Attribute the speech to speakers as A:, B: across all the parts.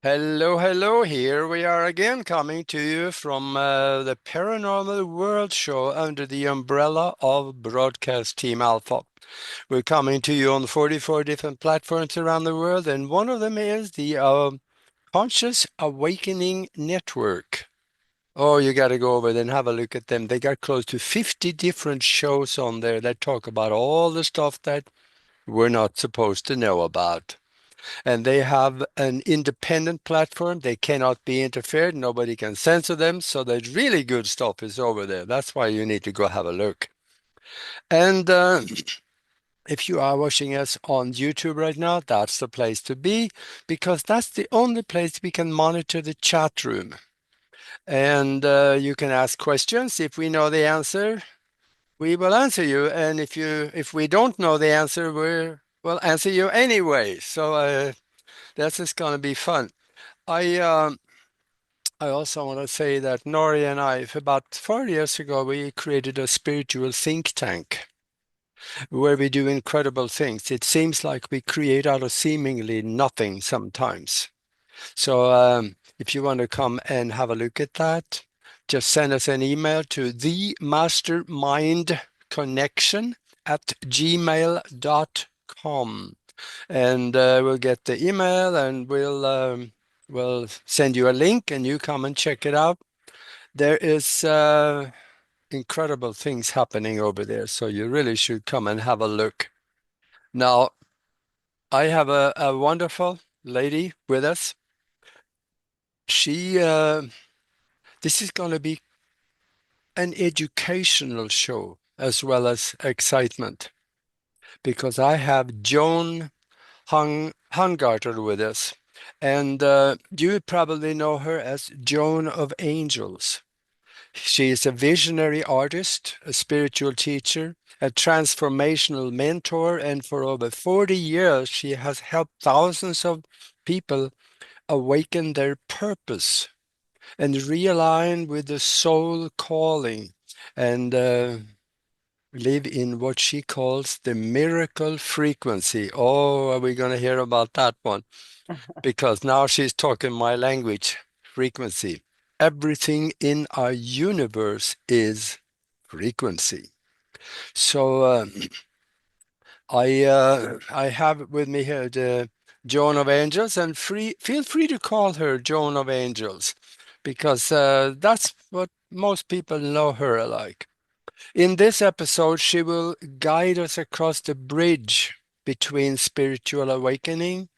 A: Hello, hello. Here we are again, coming to you from the Paranormal World Show under the umbrella of Broadcast Team Alpha. We're coming to you on 44 different platforms around the world, and one of them is the Conscious Awakening Network. Oh, you got to go over there and have a look at them. They got close to 50 different shows on there that talk about all the stuff that we're not supposed to know about. And they have an independent platform. They cannot be interfered. Nobody can censor them. So the really good stuff is over there. That's why you need to go have a look. And if you are watching us on YouTube right now, that's the place to be because that's the only place we can monitor the chat room. And you can ask questions. If we know the answer, we will answer you. And if we don't know the answer, we'll answer you anyway. So that's just going to be fun. I um, I also want to say that Nori and I, about 4 years ago, we created a spiritual think tank where we do incredible things. It seems like we create out of seemingly nothing sometimes. So if you want to come and have a look at that, just send us an email to themastermindconnection@gmail.com, and we'll get the email and we'll send you a link and you come and check it out. There is incredible things happening over there, so you really should come and have a look. Now, I have a wonderful lady with us. She This is going to be an educational show as well as excitement because I have Joan Hangarter with us. And you probably know her as Joan of Angels. She is a visionary artist, a spiritual teacher, a transformational mentor, and for over 40 years, she has helped thousands of people awaken their purpose and realign with the soul calling and live in what she calls the miracle frequency. Oh, are we going to hear about that one? Because now she's talking my language, frequency. Everything in our universe is frequency. So I have with me here the Joan of Angels, and feel free to call her Joan of Angels, because that's what most people know her like. In this episode, she will guide us across the bridge between spiritual awakening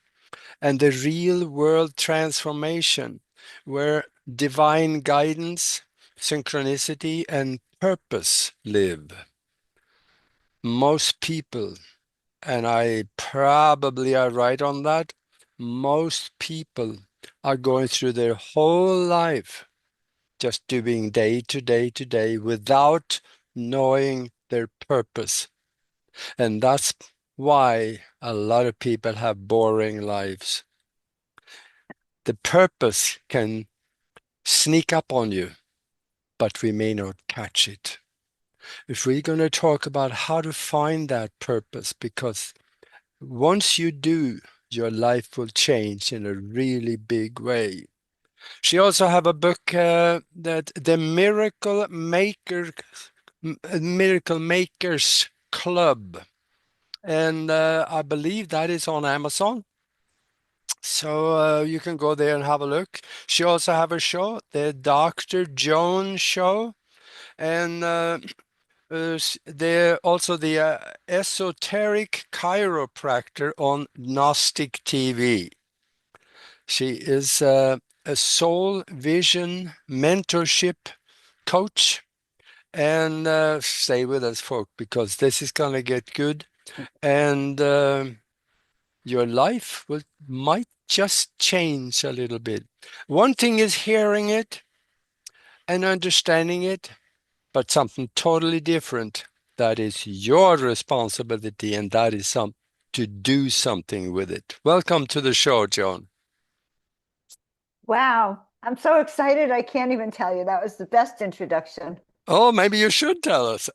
A: and the real world transformation, where divine guidance, synchronicity, and purpose live. Most people, and I probably are right on that, most people are going through their whole life just doing day to day to day without knowing their purpose. And that's why a lot of people have boring lives. The purpose can sneak up on you, but we may not catch it. If we're going to talk about how to find that purpose, because once you do, your life will change in a really big way. She also have a book that the Miracle Makers Club, and I believe that is on Amazon. So you can go there and have a look. She also have a show, the Dr. Joan Show, and they're also the esoteric chiropractor on Gnostic TV. She is a soul vision mentorship coach. And stay with us, folk, because this is going to get good. And your life might just change a little bit. One thing is hearing it and understanding it, but something totally different. That is your responsibility, and that is to do something with it. Welcome to the show, Joan.
B: Wow. I'm so excited. I can't even tell you. That was the best introduction.
A: Oh, maybe you should tell us.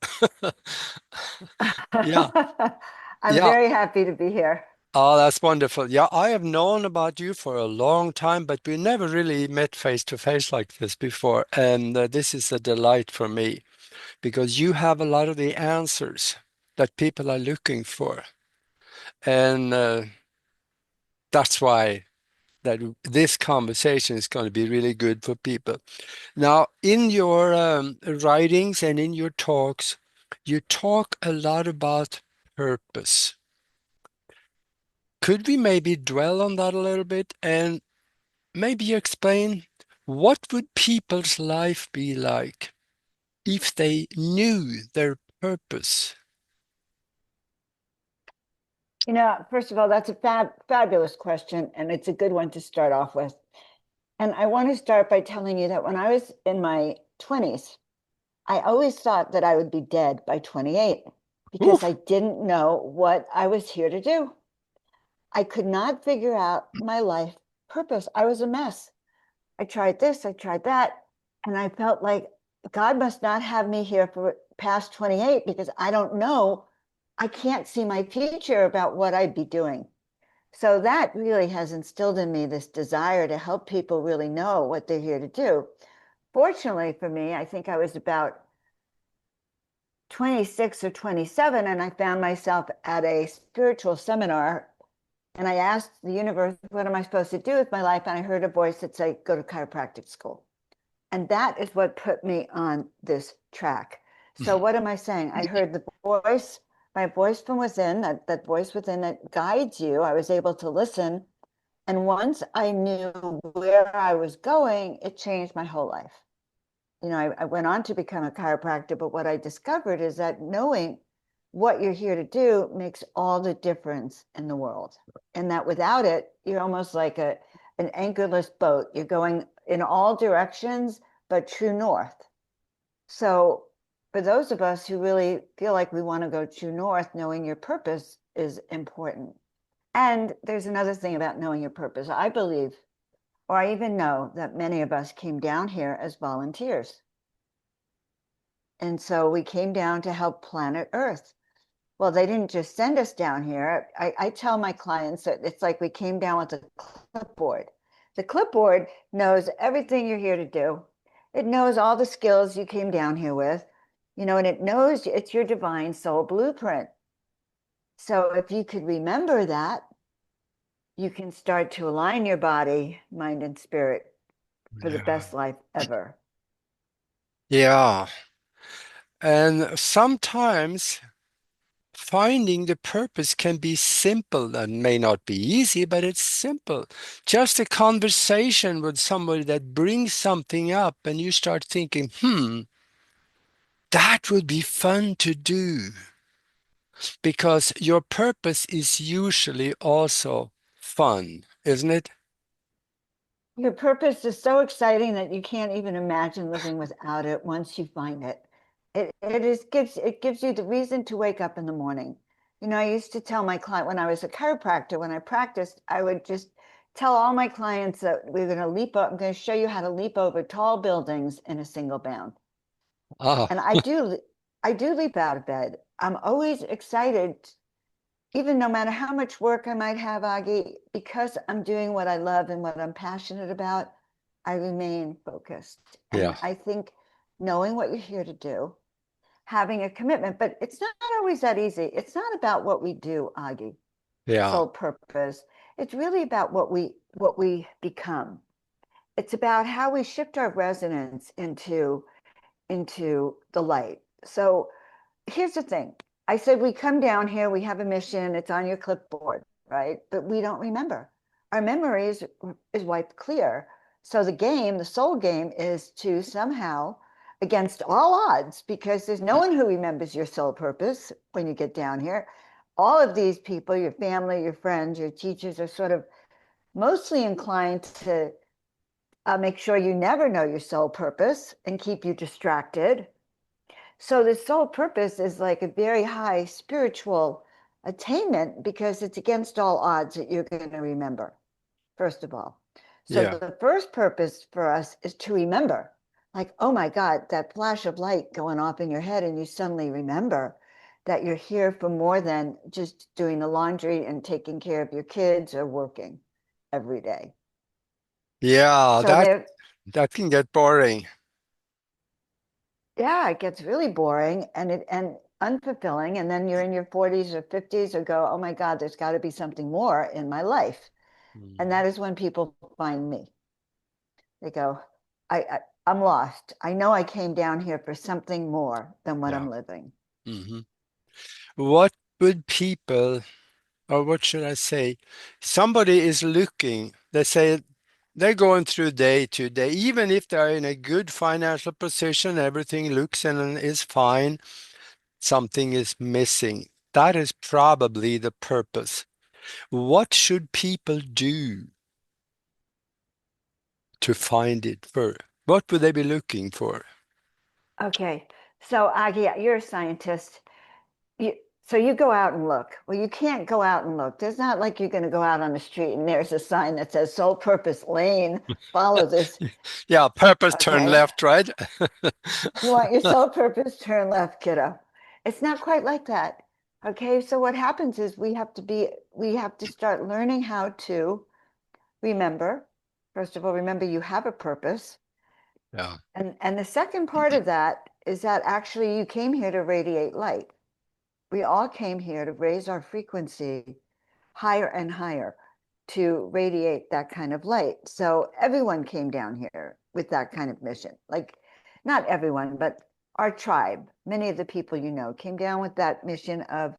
A: Yeah,
B: I'm
A: yeah.
B: very happy to be here.
A: Oh, that's wonderful. Yeah, I have known about you for a long time, but we never really met face to face like this before. And this is a delight for me because you have a lot of the answers that people are looking for. And that's why that this conversation is going to be really good for people. Now, in your writings and in your talks, you talk a lot about purpose. Could we maybe dwell on that a little bit and maybe explain what would people's life be like if they knew their purpose?
B: First of all, that's a fabulous question, and it's a good one to start off with. And I want to start by telling you that when I was in my 20s, I always thought that I would be dead by 28 because
A: Oof.
B: I didn't know what I was here to do. I could not figure out my life purpose. I was a mess. I tried this, I tried that, and I felt like God must not have me here for past 28 because I don't know. I can't see my future about what I'd be doing. So that really has instilled in me this desire to help people really know what they're here to do. Fortunately for me, I think I was about 26 or 27, and I found myself at a spiritual seminar. And I asked the universe, what am I supposed to do with my life? And I heard a voice that said, go to chiropractic school. And that is what put me on this track. So what am I saying? I heard the voice, my voice from within, that voice within that guides you. I was able to listen. And once I knew where I was going, it changed my whole life. I went on to become a chiropractor, but what I discovered is that knowing what you're here to do makes all the difference in the world. And that without it, you're almost like an anchorless boat. You're going in all directions, but true north. So for those of us who really feel like we want to go true north, knowing your purpose is important. And there's another thing about knowing your purpose. I believe, or I even know, that many of us came down here as volunteers. And so we came down to help planet Earth. Well, they didn't just send us down here. I tell my clients that it's like we came down with a clipboard. The clipboard knows everything you're here to do. It knows all the skills you came down here with, and it knows it's your divine soul blueprint. So if you could remember that, you can start to align your body, mind, and spirit for the
A: Yeah.
B: best life ever.
A: Yeah. And sometimes finding the purpose can be simple and may not be easy, but it's simple. Just a conversation with somebody that brings something up and you start thinking, that would be fun to do because your purpose is usually also fun, isn't it?
B: Your purpose is so exciting that you can't even imagine living without it once you find it. It gives you the reason to wake up in the morning. I used to tell my client when I was a chiropractor, when I practiced, I would just tell all my clients that we're going to leap up. I'm going to show you how to leap over tall buildings in a single bound.
A: Ah,
B: And I do leap out of bed. I'm always excited, even no matter how much work I might have, Aage, because I'm doing what I love and what I'm passionate about, I remain focused. And
A: yeah,
B: I think knowing what you're here to do, having a commitment, but it's not always that easy. It's not about what we do, Aage,
A: yeah,
B: sole purpose. It's really about what we become. It's about how we shift our resonance into the light. So here's the thing. I said, we come down here, we have a mission, it's on your clipboard, right? But we don't remember. Our memory is wiped clear. So the soul game is to somehow, against all odds, because there's no one who remembers your soul purpose when you get down here. All of these people, your family, your friends, your teachers, are sort of mostly inclined to make sure you never know your soul purpose and keep you distracted. So the soul purpose is like a very high spiritual attainment because it's against all odds that you're going to remember, first of all. So
A: yeah,
B: the first purpose for us is to remember, like, oh my God, that flash of light going off in your head and you suddenly remember. that you're here for more than just doing the laundry and taking care of your kids or working every day.
A: Yeah,
B: So there,
A: that can get boring.
B: yeah, it gets really boring and unfulfilling. And then you're in your 40s or 50s or go, oh my God, there's got to be something more in my life. And
A: Mhm.
B: that is when people find me. They go, I'm lost. I know I came down here for something more than what
A: Yeah.
B: I'm living.
A: hmm What would people, or what should I say? Somebody is looking, they say they're going through day to day, even if they're in a good financial position, everything looks and is fine, something is missing. That is probably the purpose. What should people do to find it for? What would they be looking for?
B: Okay. So, Agie, you're a scientist. You, so you go out and look. Well, you can't go out and look. There's not like you're going to go out on the street and there's a sign that says sole purpose lane, follow this.
A: Yeah, purpose turn
B: Okay.
A: left, right?
B: You want your sole purpose, turn left, kiddo. It's not quite like that. Okay. So what happens is we have to start learning how to remember. First of all, remember you have a purpose.
A: Yeah,
B: And the second part of that is that actually you came here to radiate light. We all came here to raise our frequency higher and higher to radiate that kind of light. So everyone came down here with that kind of mission. Like, not everyone, but our tribe, many of the people you know, came down with that mission of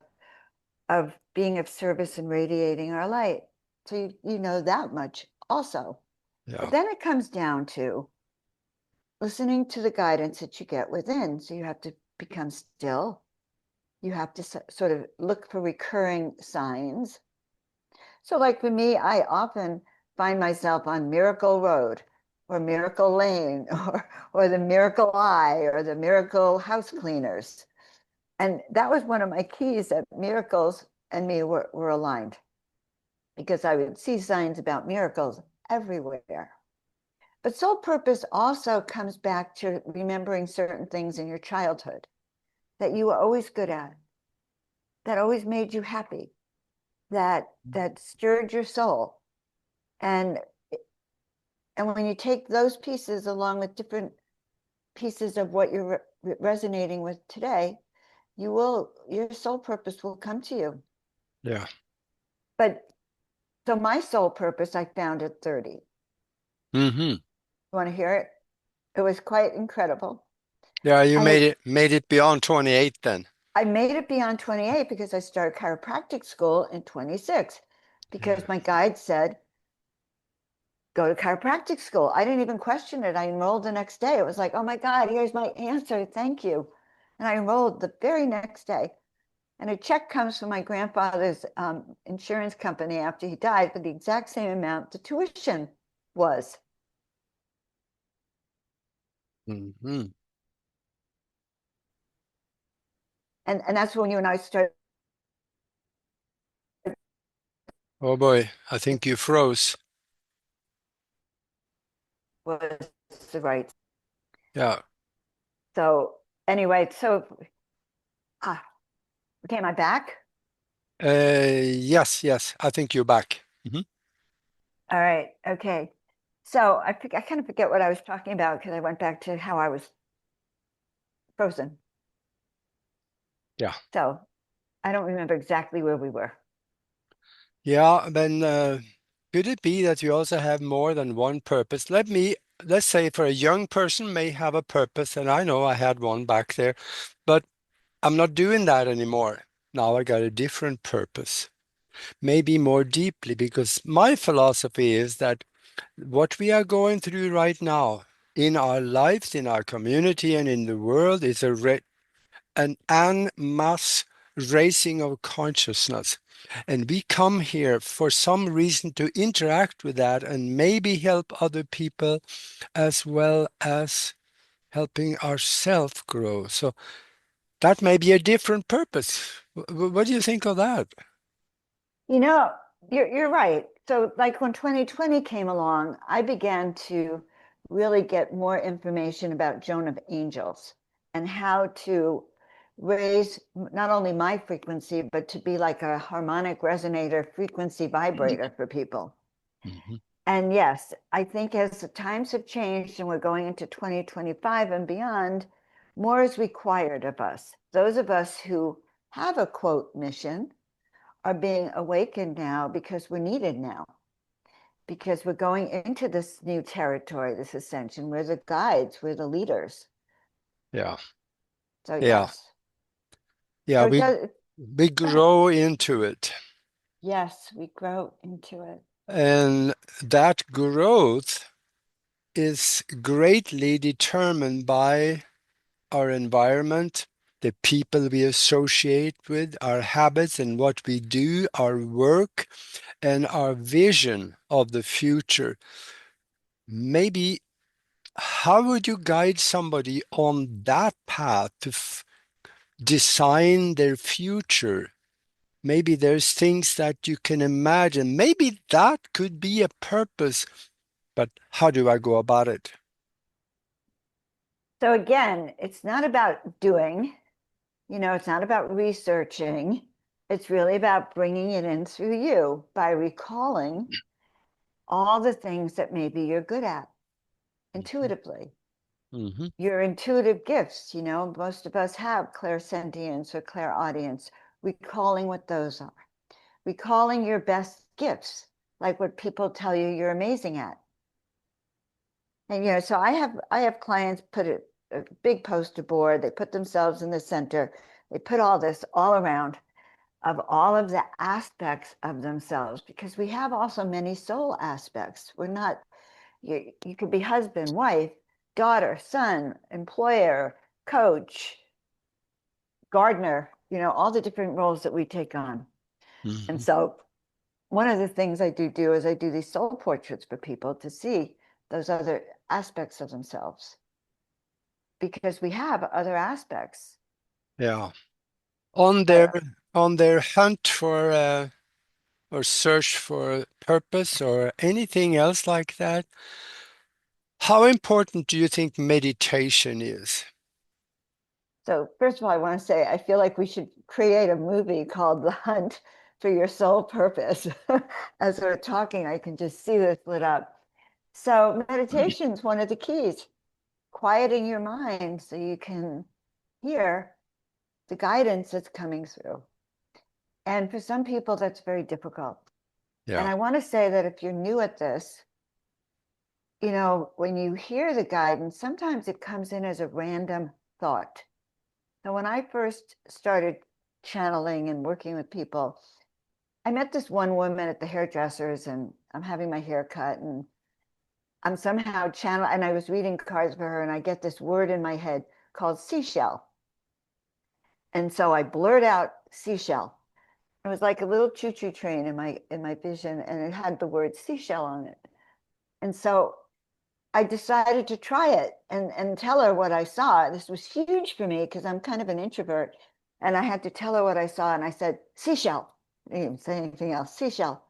B: being of service and radiating our light. So you know that much also. But
A: yeah,
B: then it comes down to listening to the guidance that you get within. So you have to become still. You have to sort of look for recurring signs. So, like for me, I often find myself on Miracle Road or Miracle Lane or the Miracle Eye or the Miracle House Cleaners. And that was one of my keys that miracles and me were aligned because I would see signs about miracles everywhere. But soul purpose also comes back to remembering certain things in your childhood that you were always good at, that always made you happy, that stirred your soul. And and when you take those pieces along with different pieces of what you're resonating with today, your soul purpose will come to you.
A: yeah.
B: But so my soul purpose I found at 30. You
A: hmm
B: want to hear it? It was quite incredible.
A: Yeah, you
B: I
A: made it beyond 28 then.
B: I made it beyond 28 because I started chiropractic school in 26
A: Yeah.
B: because my guide said, go to chiropractic school. I didn't even question it. I enrolled the next day. It was like, oh my God, here's my answer. Thank you. And I enrolled the very next day. And a check comes from my grandfather's insurance company after he died for the exact same amount the tuition was.
A: hmm
B: And that's when you and I started.
A: Oh boy, I think you froze.
B: Was the right.
A: Yeah.
B: So anyway, so ah, okay, am I back?
A: Yes, yes, I think you're back.
B: All right, okay. So I kind of forget what I was talking about because I went back to how I was frozen.
A: Yeah.
B: So I don't remember exactly where we were.
A: Yeah, then could it be that you also have more than one purpose? Let's say for a young person may have a purpose, and I know I had one back there, but I'm not doing that anymore. Now I got a different purpose, maybe more deeply, because my philosophy is that what we are going through right now in our lives, in our community, and in the world is an en masse raising of consciousness. And we come here for some reason to interact with that and maybe help other people as well as helping ourselves grow. So that may be a different purpose. What do you think of that?
B: You know, you're right. So like when 2020 came along, I began to really get more information about Joan of Angels and how to raise not only my frequency, but to be like a harmonic resonator frequency vibrator for people.
A: Mhm.
B: And yes, I think as the times have changed and we're going into 2025 and beyond, more is required of us. Those of us who have a quote mission are being awakened now because we're needed now, because we're going into this new territory, this ascension. We're the guides, we're the leaders.
A: Yeah.
B: So
A: Yeah.
B: yes.
A: Yeah.
B: So it
A: We
B: does,
A: we
B: go ahead.
A: grow into it.
B: Yes, we grow into it.
A: And that growth is greatly determined by our environment, the people we associate with, our habits and what we do, our work, and our vision of the future. Maybe how would you guide somebody on that path to design their future? Maybe there's things that you can imagine. Maybe that could be a purpose, but how do I go about it?
B: So again, it's not about doing, it's not about researching. It's really about bringing it in through you by recalling all the things that maybe you're good at intuitively.
A: Hmm.
B: Your intuitive gifts, most of us have clairsentience or clairaudience, recalling what those are, recalling your best gifts, like what people tell you you're amazing at. And so I have clients put a big poster board, they put themselves in the center, they put all this all around of all of the aspects of themselves, because we have also many soul aspects. We're not, you could be husband, wife, daughter, son, employer, coach, gardener, all the different roles that we take on. And
A: Hmm.
B: so one of the things I do is I do these soul portraits for people to see those other aspects of themselves, because we have other aspects
A: Yeah. On
B: that
A: their
B: are.
A: on their hunt for or search for purpose or anything else like that, how important do you think meditation is?
B: So first of all, I want to say I feel like we should create a movie called The Hunt for Your Soul Purpose. As we're talking, I can just see this lit up. So meditation is one of the keys, quieting your mind so you can hear the guidance that's coming through. And for some people, that's very difficult. And
A: Yeah.
B: I want to say that if you're new at this, when you hear the guidance, sometimes it comes in as a random thought. So when I first started channeling and working with people, I met this one woman at the hairdressers, and I'm having my hair cut, and I'm somehow channel, and I was reading cards for her, and I get this word in my head called seashell. And so I blurt out seashell. It was like a little choo-choo train in my vision, and it had the word seashell on it. And so I decided to try it and tell her what I saw. This was huge for me because I'm kind of an introvert. And I had to tell her what I saw. And I said, seashell. I didn't even say anything else, seashell.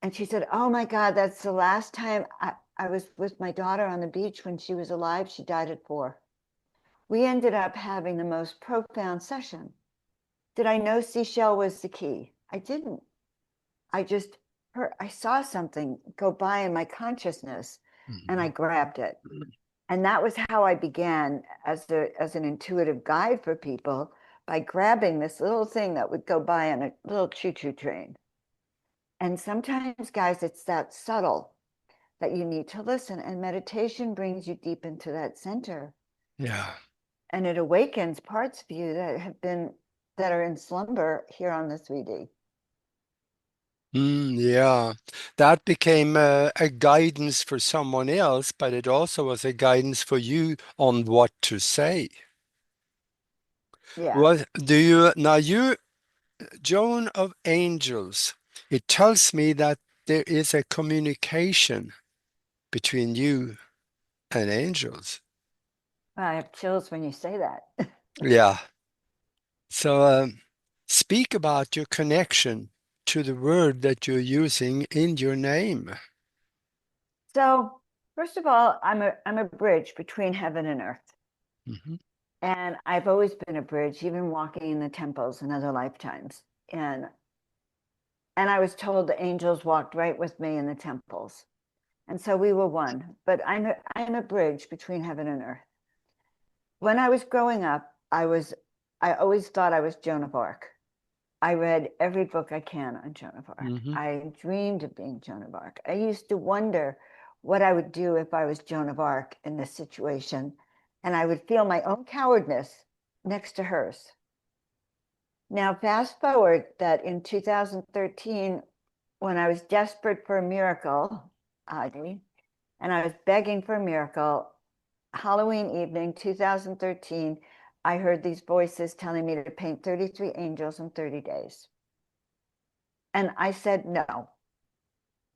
B: And she said, oh my God, that's the last time I was with my daughter on the beach when she was alive. She died at 4. We ended up having the most profound session. Did I know seashell was the key? I didn't. I just I saw something go by in my consciousness and I
A: Mhm.
B: grabbed it. And that was how I began as an intuitive guide for people, by grabbing this little thing that would go by on a little choo-choo train. And sometimes, guys, it's that subtle that you need to listen. And meditation brings you deep into that center.
A: Yeah.
B: And it awakens parts of you that are in slumber here on the 3D.
A: Yeah. That became a guidance for someone else, but it also was a guidance for you on what to say.
B: Yeah.
A: What do you now you Joan of Angels, it tells me that there is a communication between you and angels.
B: I have chills when you say that.
A: Yeah. So speak about your connection to the word that you're using in your name.
B: So, first of all, I'm a bridge between heaven and earth.
A: Mhm.
B: And I've always been a bridge, even walking in the temples in other lifetimes. And I was told the angels walked right with me in the temples. And so we were one. But I'm a bridge between heaven and earth. When I was growing up, I always thought I was Joan of Arc. I read every book I can on Joan of Arc.
A: Hmm.
B: I dreamed of being Joan of Arc. I used to wonder what I would do if I was Joan of Arc in this situation. And I would feel my own cowardness next to hers. Now, fast forward that in 2013, when I was desperate for a miracle, Audrey, and I was begging for a miracle, Halloween evening, 2013, I heard these voices telling me to paint 33 angels in 30 days. And I said no.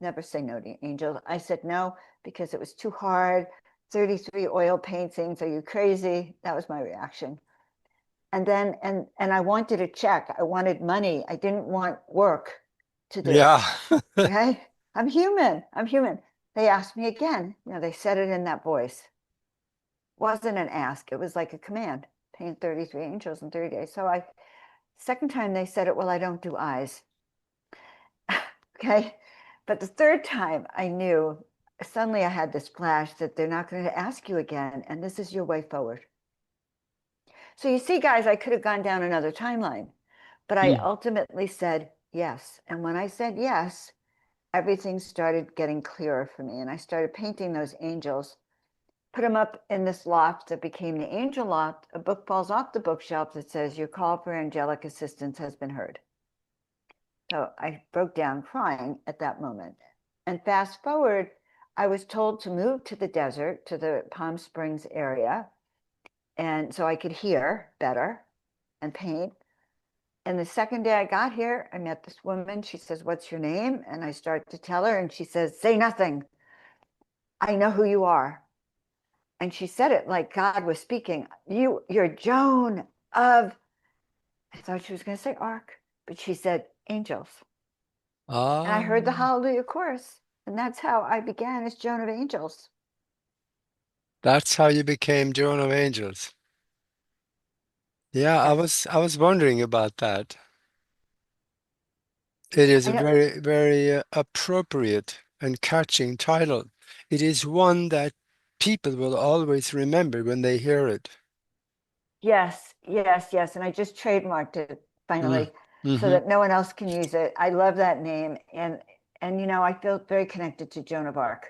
B: Never say no to angels. I said no because it was too hard. 33 oil paintings. Are you crazy? That was my reaction. And then I wanted a check. I wanted money. I didn't want work to do.
A: Yeah.
B: Okay. I'm human. I'm human. They asked me again. They said it in that voice. Wasn't an ask. It was like a command. Paint 33 angels in 30 days. So second time they said it, well, I don't do eyes. Okay. But the third time I knew, suddenly I had this flash that they're not going to ask you again. And this is your way forward. So you see, guys, I could have gone down another timeline, but I
A: Mm.
B: ultimately said yes. And when I said yes, everything started getting clearer for me. And I started painting those angels, put them up in this loft that became the angel loft. A book falls off the bookshelf that says, "Your call for angelic assistance has been heard." So I broke down crying at that moment. And fast forward, I was told to move to the desert, to the Palm Springs area, and so I could hear better and paint. And the second day I got here, I met this woman. She says, "What's your name?" And I start to tell her, and she says, "Say nothing. I know who you are." And she said it like God was speaking. You're Joan of, I thought she was going to say Ark, but she said angels. And I
A: Ah,
B: heard the Hallelujah chorus. And that's how I began as Joan of Angels.
A: that's how you became Joan of Angels. Yeah, I
B: Yes.
A: was I was wondering about that. It is
B: I
A: a
B: know.
A: very, very appropriate and catching title. It is one that people will always remember when they hear it.
B: Yes, yes, yes. And I just trademarked it
A: Mm.
B: finally so
A: Hmm.
B: that no one else can use it. I love that name. And I feel very connected to Joan of Arc.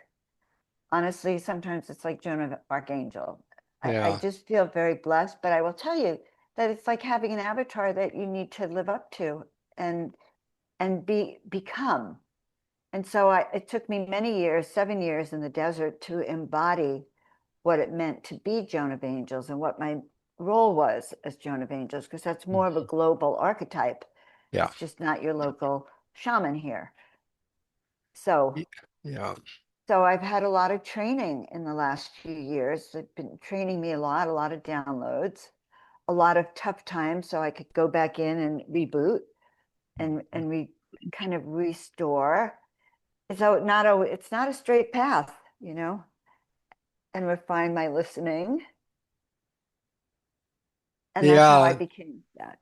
B: Honestly, sometimes it's like Joan of Archangel. I
A: Yeah.
B: just feel very blessed, but I will tell you that it's like having an avatar that you need to live up to and become. And so it took me many years, 7 years in the desert to embody what it meant to be Joan of Angels and what my role was as Joan of Angels, because that's more of a global archetype.
A: Yeah.
B: It's just not your local shaman here. So,
A: Y- Yeah.
B: so I've had a lot of training in the last few years. They've been training me a lot of downloads, a lot of tough times, so I could go back in and reboot and kind of restore. So it's not a straight path, and refine my listening. And that's how I
A: Yeah.
B: became that.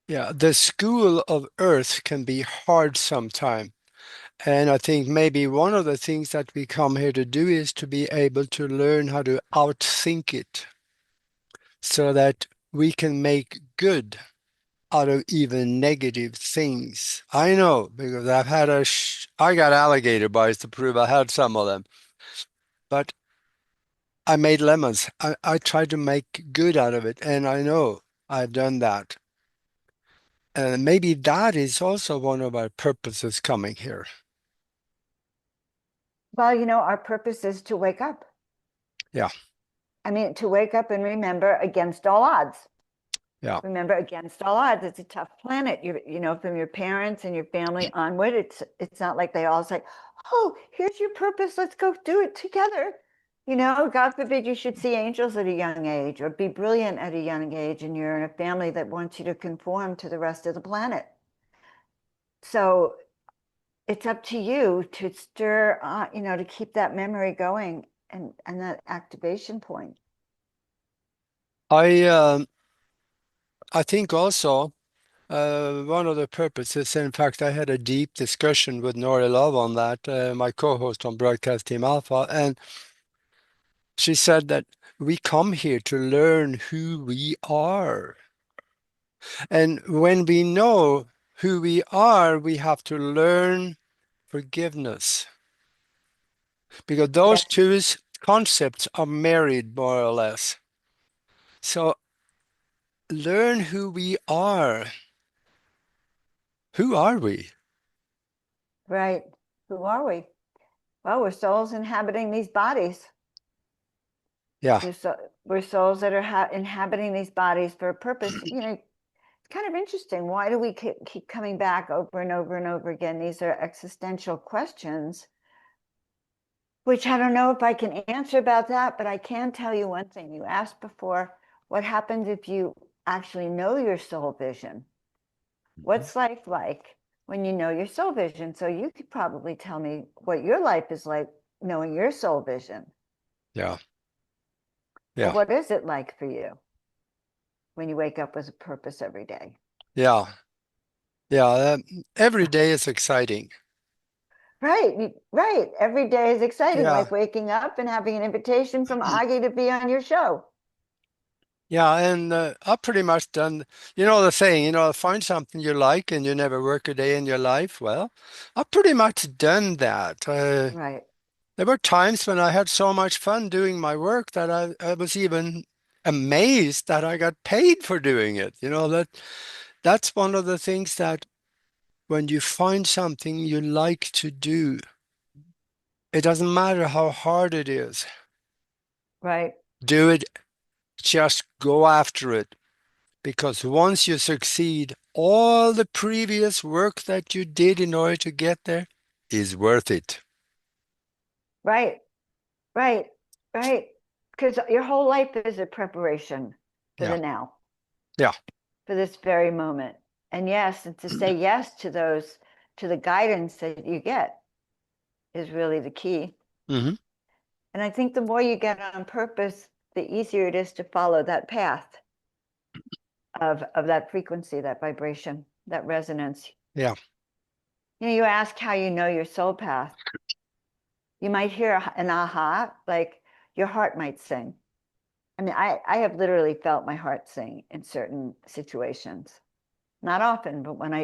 A: Yeah. The school of Earth can be hard sometime. And I think maybe one of the things that we come here to do is to be able to learn how to outthink it so that we can make good out of even negative things. I know because I got alligator bites to prove I had some of them, but I made lemons. I tried to make good out of it, and I know I've done that. And maybe that is also one of our purposes coming here.
B: Well, our purpose is to wake up.
A: Yeah,
B: I mean, to wake up and remember against all odds.
A: yeah.
B: Remember, against all odds, it's a tough planet. From your parents and your family onward, it's not like they all say, "Oh, here's your purpose. Let's go do it together." God forbid you should see angels at a young age or be brilliant at a young age, and you're in a family that wants you to conform to the rest of the planet. So it's up to you to stir, to keep that memory going and that activation point.
A: I um, I think also one of the purposes, in fact, I had a deep discussion with Nori Love on that, my co-host on Broadcast Team Alpha, and she said that we come here to learn who we are. And when we know who we are, we have to learn forgiveness because those
B: Yes,
A: two concepts are married more or less. So learn who we are. Who are we?
B: right. Who are we? Well, we're souls inhabiting these bodies.
A: Yeah.
B: We're souls that are inhabiting these bodies for a purpose. It's kind of interesting. Why do we keep coming back over and over and over again? These are existential questions, which I don't know if I can answer about that, but I can tell you one thing. You asked before, what happens if you actually know your soul vision? What's life like when you know your soul vision? So you could probably tell me what your life is like knowing your soul vision.
A: Yeah.
B: Or
A: Yeah.
B: what is it like for you when you wake up with a purpose every day?
A: Yeah. Yeah. Every day is exciting.
B: Right, right. Every day is exciting,
A: Yeah.
B: like waking up and having an invitation from Aage to be on your show.
A: Yeah. And I've pretty much done, you know, the saying, find something you like and you never work a day in your life. Well, I've pretty much done that.
B: Right,
A: There were times when I had so much fun doing my work that I was even amazed that I got paid for doing it. That's one of the things that when you find something you like to do, it doesn't matter how hard it is.
B: right,
A: Do it, just go after it. Because once you succeed, all the previous work that you did in order to get there is worth it.
B: right, right, right. Because your whole life is a preparation for
A: Yeah.
B: the now,
A: Yeah.
B: for this very moment. And yes, and to say yes to to the guidance that you get is really the key.
A: Hmm.
B: And I think the more you get on purpose, the easier it is to follow that path of that frequency, that vibration, that resonance.
A: Yeah.
B: You ask how you know your soul path. You might hear an aha, like your heart might sing. I mean, I have literally felt my heart sing in certain situations. Not often, but when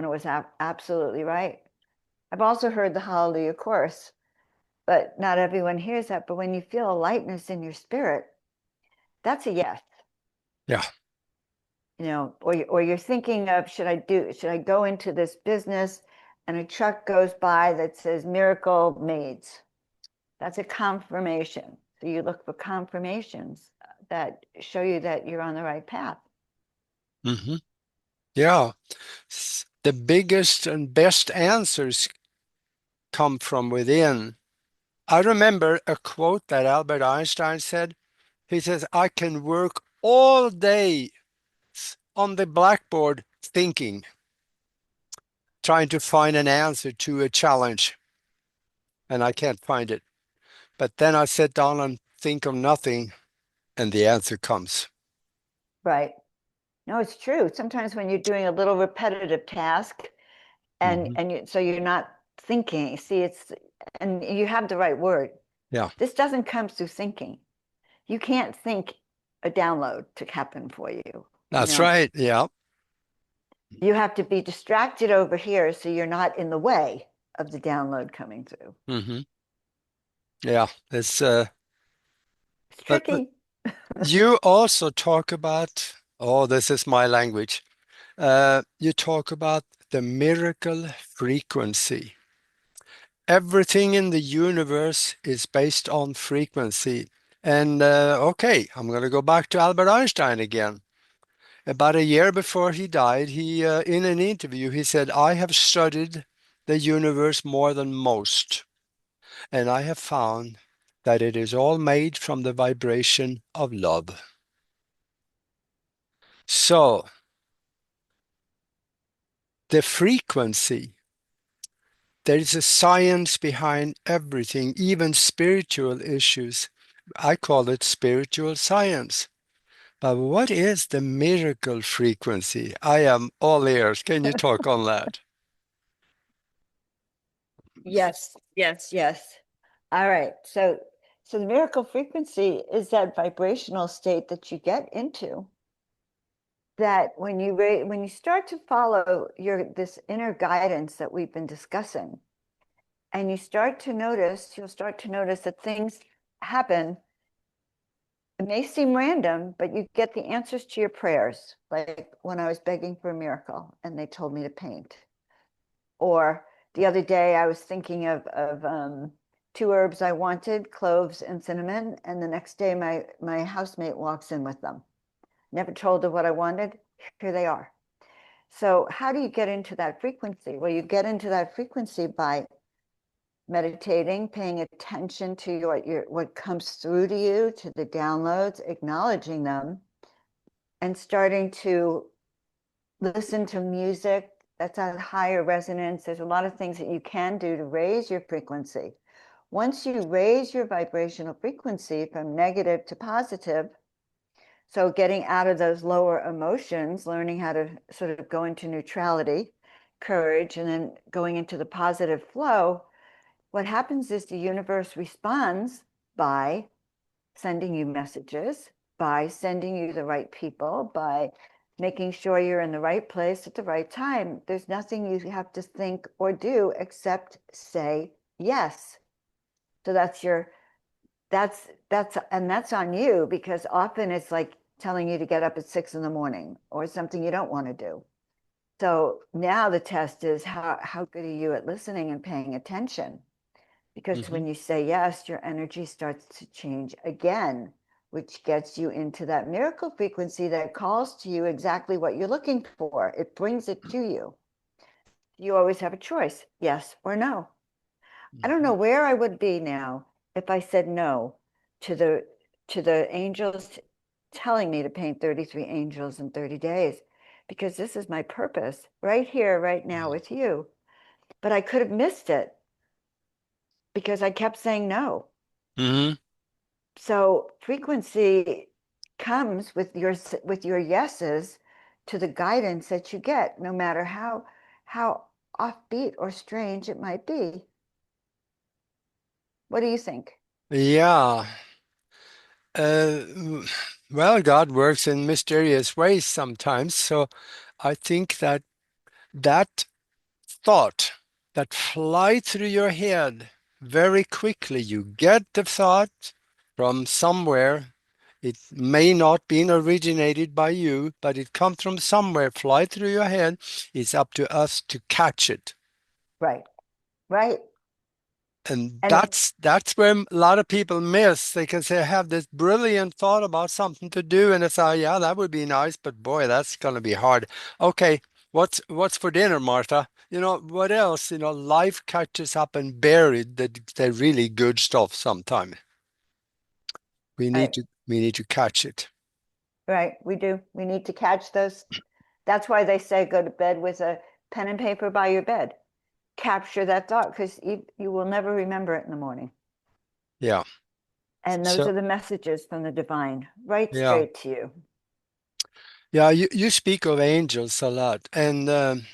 B: it was absolutely right. I've also heard the Hallelujah chorus, but not everyone hears that. But when you feel a lightness in your spirit, that's a yes.
A: Yeah.
B: Or you're thinking of should I go into this business and a truck goes by that says miracle maids. That's a confirmation. So you look for confirmations that show you that you're on the right path.
A: Hmm. Yeah. The biggest and best answers come from within. I remember a quote that Albert Einstein said. He says, I can work all day on the blackboard thinking, trying to find an answer to a challenge, and I can't find it. But then I sit down and think of nothing, and the answer comes.
B: Right. No, it's true. Sometimes when you're doing a little repetitive task
A: Hmm.
B: so you're not thinking, see, and you have the right word.
A: Yeah,
B: This doesn't come through thinking. You can't think a download to happen for you. You
A: that's
B: know,
A: right. Yeah.
B: you have to be distracted over here so you're not in the way of the download coming through.
A: Hmm. Yeah.
B: It's
A: But
B: tricky.
A: you also talk about, oh, this is my language. You talk about the miracle frequency. Everything in the universe is based on frequency. And okay, I'm going to go back to Albert Einstein again. About a year before he died, in an interview, he said, I have studied the universe more than most, and I have found that it is all made from the vibration of love. So, the frequency, there is a science behind everything, even spiritual issues. I call it spiritual science. But what is the miracle frequency? I am all ears. Can you talk on that?
B: Yes, yes, yes. All right. So the miracle frequency is that vibrational state that you get into that when you start to follow your this inner guidance that we've been discussing, and you'll start to notice that things happen. It may seem random, but you get the answers to your prayers, like when I was begging for a miracle and they told me to paint. Or the other day, I was thinking of two herbs I wanted, cloves and cinnamon, and the next day, my housemate walks in with them. Never told her what I wanted. Here they are. So, how do you get into that frequency? Well, you get into that frequency by meditating, paying attention to what comes through to you, to the downloads, acknowledging them, and starting to listen to music that's at higher resonance. There's a lot of things that you can do to raise your frequency. Once you raise your vibrational frequency from negative to positive, so getting out of those lower emotions, learning how to sort of go into neutrality, courage, and then going into the positive flow, what happens is the universe responds by sending you messages, by sending you the right people, by making sure you're in the right place at the right time. There's nothing you have to think or do except say yes. So that's on you, because often it's like telling you to get up at 6 in the morning or something you don't want to do. So now the test is how good are you at listening and paying attention? Because
A: Mhm.
B: when you say yes, your energy starts to change again, which gets you into that miracle frequency that calls to you exactly what you're looking for. It brings it to you. You always have a choice, yes or no. I don't know
A: Mhm.
B: where I would be now if I said no to the angels telling me to paint 33 angels in 30 days, because this is my purpose right here, right now with you. But I could have missed it because I kept saying no.
A: Mhm.
B: So frequency comes with your yeses to the guidance that you get, no matter how offbeat or strange it might be. What do you think?
A: Yeah. Uh, well, God works in mysterious ways sometimes. So I think that that thought that fly through your head very quickly, you get the thought from somewhere. It may not be originated by you, but it comes from somewhere, fly through your head. It's up to us to catch it.
B: Right, right.
A: And
B: And
A: that's where a lot of people miss. They can say, I have this brilliant thought about something to do, and it's yeah, that would be nice, but boy, that's gonna be hard. Okay, what's for dinner, Martha? What else? Life catches up and buried the really good stuff sometimes. We need
B: right,
A: to we need to catch it.
B: right, we do. We need to catch those. That's why they say go to bed with a pen and paper by your bed. Capture that thought, because you will never remember it in the morning.
A: Yeah.
B: And those
A: So
B: are the messages from the divine, right
A: yeah.
B: straight to you.
A: Yeah, you speak of angels a lot, and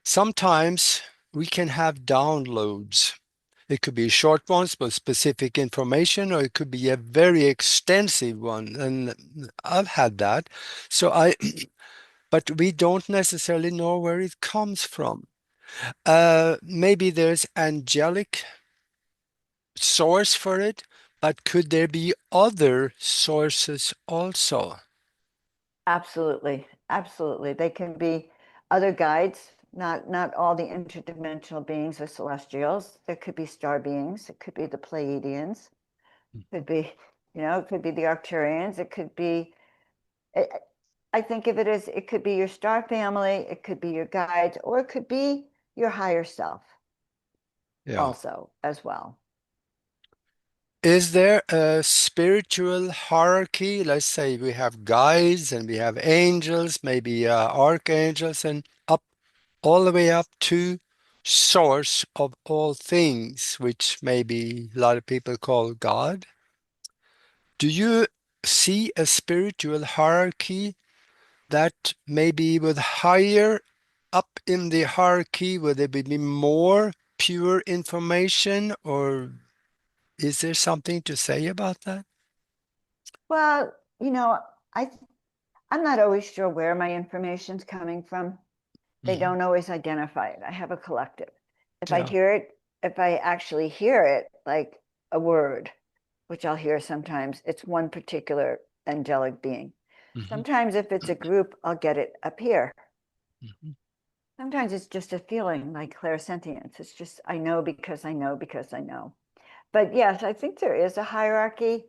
A: sometimes we can have downloads. It could be short ones with specific information, or it could be a very extensive one. And I've had that. So but we don't necessarily know where it comes from. Maybe there's angelic source for it, but could there be other sources also?
B: Absolutely. Absolutely. They can be other guides, not all the interdimensional beings are celestials. There could be star beings. It could be the Pleiadians. Could be, it could be the Arcturians. It could be, I I think of it as it could be your star family, it could be your guides, or it could be your higher self
A: Yeah.
B: also as well.
A: Is there a spiritual hierarchy? Let's say we have guides and we have angels, maybe archangels, and up all the way up to source of all things, which maybe a lot of people call God. Do you see a spiritual hierarchy that maybe with higher up in the hierarchy, would there be more pure information, or is there something to say about that?
B: Well, you know, I I'm not always sure where my information's coming from. They
A: Hmm.
B: don't always identify it. I have a collective. If I
A: Yeah.
B: hear it, if I actually hear it, like a word, which I'll hear sometimes, it's one particular angelic being.
A: Hmm.
B: Sometimes if it's a group, I'll get it up here.
A: Hmm.
B: Sometimes it's just a feeling like clairsentience. It's just, I know because I know because I know. But yes, I think there is a hierarchy.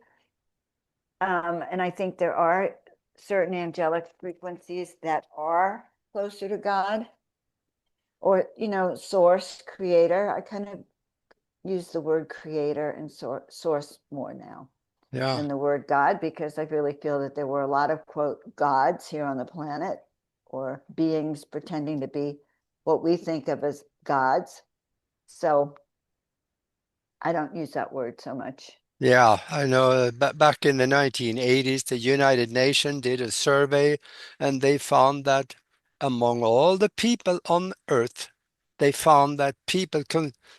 B: And I think there are certain angelic frequencies that are closer to God or, source, creator. I kind of use the word creator and source more now
A: Yeah.
B: than the word God because I really feel that there were a lot of, quote, gods here on the planet or beings pretending to be what we think of as gods. So I don't use that word so much.
A: Yeah, I know. Back in the 1980s, the United Nations did a survey and they found that among all the people on Earth, they found that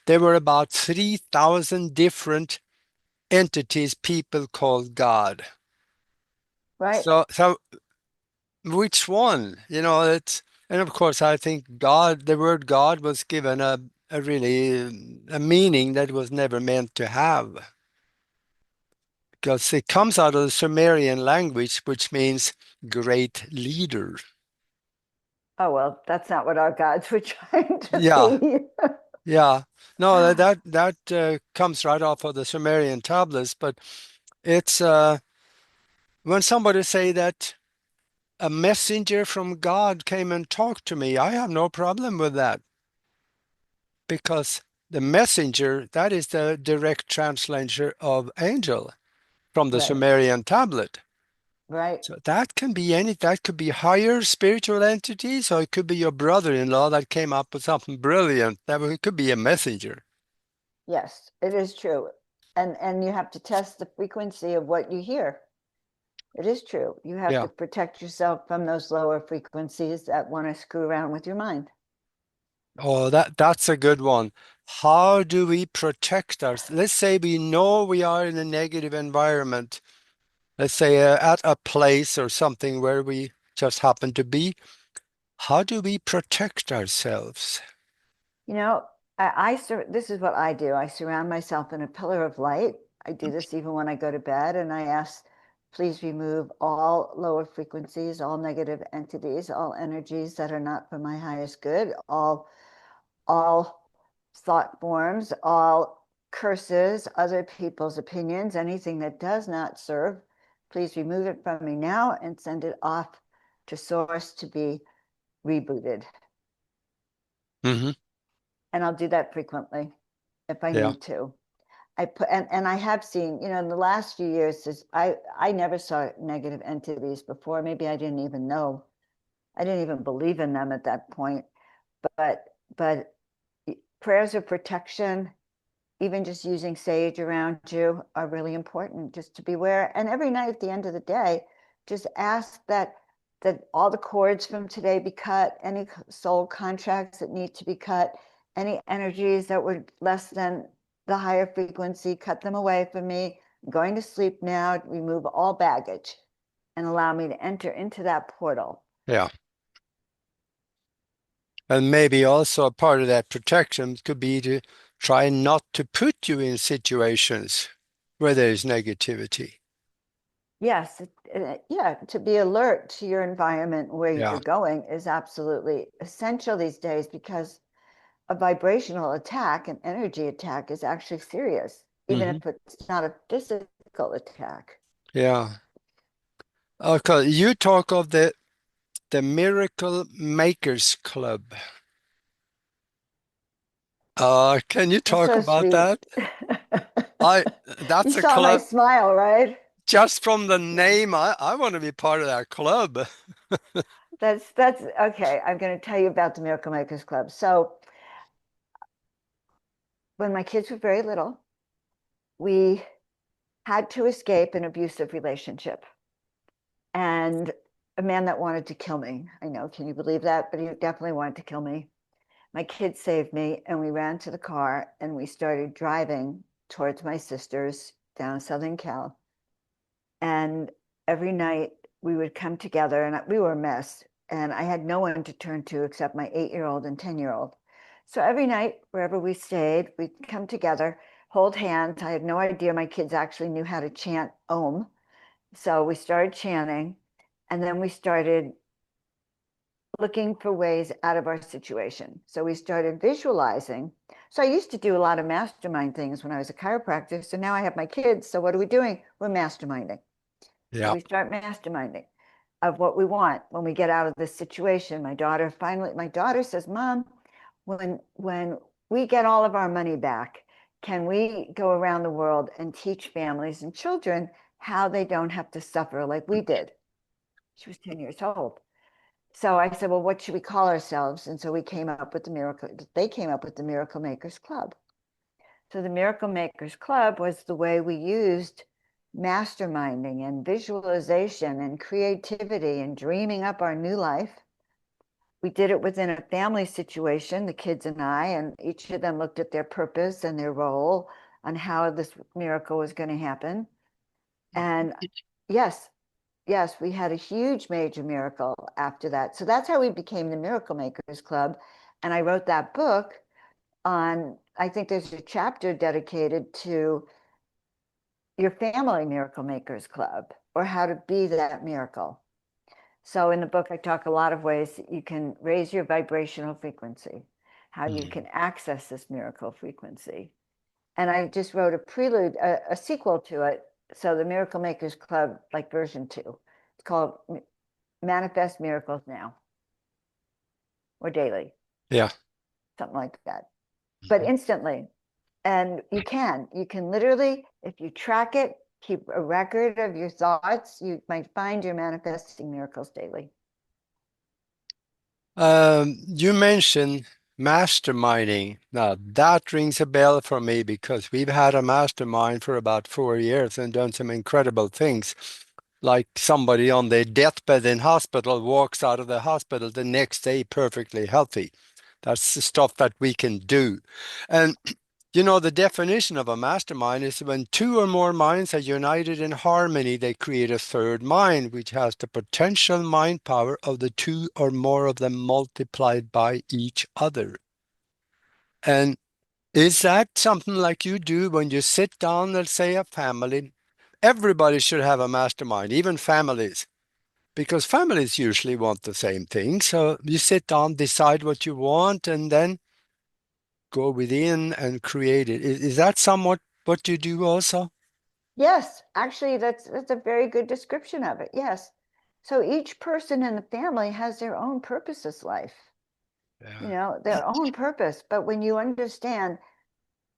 A: there were about 3,000 different entities people called God.
B: Right.
A: So which one? And of course, I think God, the word God was given a really a meaning that was never meant to have. Because it comes out of the Sumerian language, which means great leader.
B: Oh, well, that's not what our gods were trying to
A: Yeah,
B: be.
A: yeah. No, that comes right off of the Sumerian tablets, but it's when somebody say that a messenger from God came and talked to me, I have no problem with that because the messenger, that is the direct translation of angel from the
B: Right,
A: Sumerian tablet.
B: right.
A: So that could be higher spiritual entities, or it could be your brother-in-law that came up with something brilliant. It could be a messenger.
B: Yes, it is true. And you have to test the frequency of what you hear. It is true. You have to
A: Yeah.
B: protect yourself from those lower frequencies that want to screw around with your mind.
A: Oh, that's a good one. How do we protect us? Let's say we know we are in a negative environment. Let's say at a place or something where we just happen to be. How do we protect ourselves?
B: You know, this is what I do. I surround myself in a pillar of light. I do this even when I go to bed, and I ask, please remove all lower frequencies, all negative entities, all energies that are not for my highest good, all thought forms, all curses, other people's opinions, anything that does not serve. Please remove it from me now and send it off to source to be rebooted.
A: Hmm.
B: And I'll do that frequently if I
A: Yeah.
B: need to. And I have seen, in the last few years, I never saw negative entities before. Maybe I didn't even know. I didn't even believe in them at that point. But but prayers of protection, even just using sage around you, are really important just to beware. And every night at the end of the day, just ask that all the cords from today be cut, any soul contracts that need to be cut, any energies that were less than the higher frequency, cut them away from me. I'm going to sleep now, remove all baggage and allow me to enter into that portal.
A: Yeah. And maybe also a part of that protection could be to try not to put you in situations where there is negativity.
B: Yes, yeah, to be alert to your environment where you're
A: Yeah.
B: going is absolutely essential these days because a vibrational attack, an energy attack, is actually serious, even
A: Hmm.
B: if it's not a physical attack.
A: Yeah. Okay. You talk of the Miracle Makers Club. Can you
B: That's
A: talk
B: so
A: about
B: sweet.
A: that? I
B: You
A: That's a
B: saw my
A: club.
B: smile, right?
A: Just from the name, I want to be part of that club.
B: That's okay. I'm going to tell you about the Miracle Makers Club. So, when my kids were very little, we had to escape an abusive relationship and a man that wanted to kill me. I know, can you believe that? But he definitely wanted to kill me. My kids saved me, and we ran to the car and we started driving towards my sister's down Southern Cal. And every night we would come together, and we were a mess. And I had no one to turn to except my 8-year-old and 10-year-old. So every night, wherever we stayed, we'd come together, hold hands. I had no idea my kids actually knew how to chant Om. So we started chanting, and then we started looking for ways out of our situation. So we started visualizing. So I used to do a lot of mastermind things when I was a chiropractor. So now I have my kids. So what are we doing? We're masterminding. So
A: Yeah.
B: we start masterminding of what we want when we get out of this situation. My daughter says, Mom, when we get all of our money back, can we go around the world and teach families and children how they don't have to suffer like we did? She was 10 years old. So I said, well, what should we call ourselves? And so they came up with the Miracle Makers Club. So the Miracle Makers Club was the way we used masterminding and visualization and creativity and dreaming up our new life. We did it within a family situation, the kids and I, and each of them looked at their purpose and their role on how this miracle was going to happen. And yes, yes, we had a huge major miracle after that. So that's how we became the Miracle Makers Club. And I wrote that book on, I think there's a chapter dedicated to your family Miracle Makers Club or how to be that miracle. So in the book, I talk a lot of ways that you can raise your vibrational frequency, how you
A: Mm.
B: can access this miracle frequency. And I just wrote a prelude, a sequel to it. So the Miracle Makers Club, like version 2, it's called Manifest Miracles Now or Daily,
A: Yeah.
B: something like that, but
A: Mhm.
B: instantly. And you can literally, if you track it, keep a record of your thoughts, you might find you're manifesting miracles daily.
A: You mentioned masterminding. Now, that rings a bell for me because we've had a mastermind for about 4 years and done some incredible things. Like somebody on their deathbed in hospital walks out of the hospital the next day perfectly healthy. That's the stuff that we can do. And the definition of a mastermind is when two or more minds are united in harmony, they create a third mind, which has the potential mind power of the two or more of them multiplied by each other. And is that something like you do when you sit down, let's say a family? Everybody should have a mastermind, even families, because families usually want the same thing. So you sit down, decide what you want, and then go within and create it. Is that somewhat what you do also?
B: Yes, actually, that's a very good description of it. Yes. So each person in the family has their own purpose as life,
A: Yeah.
B: their own purpose. But when you understand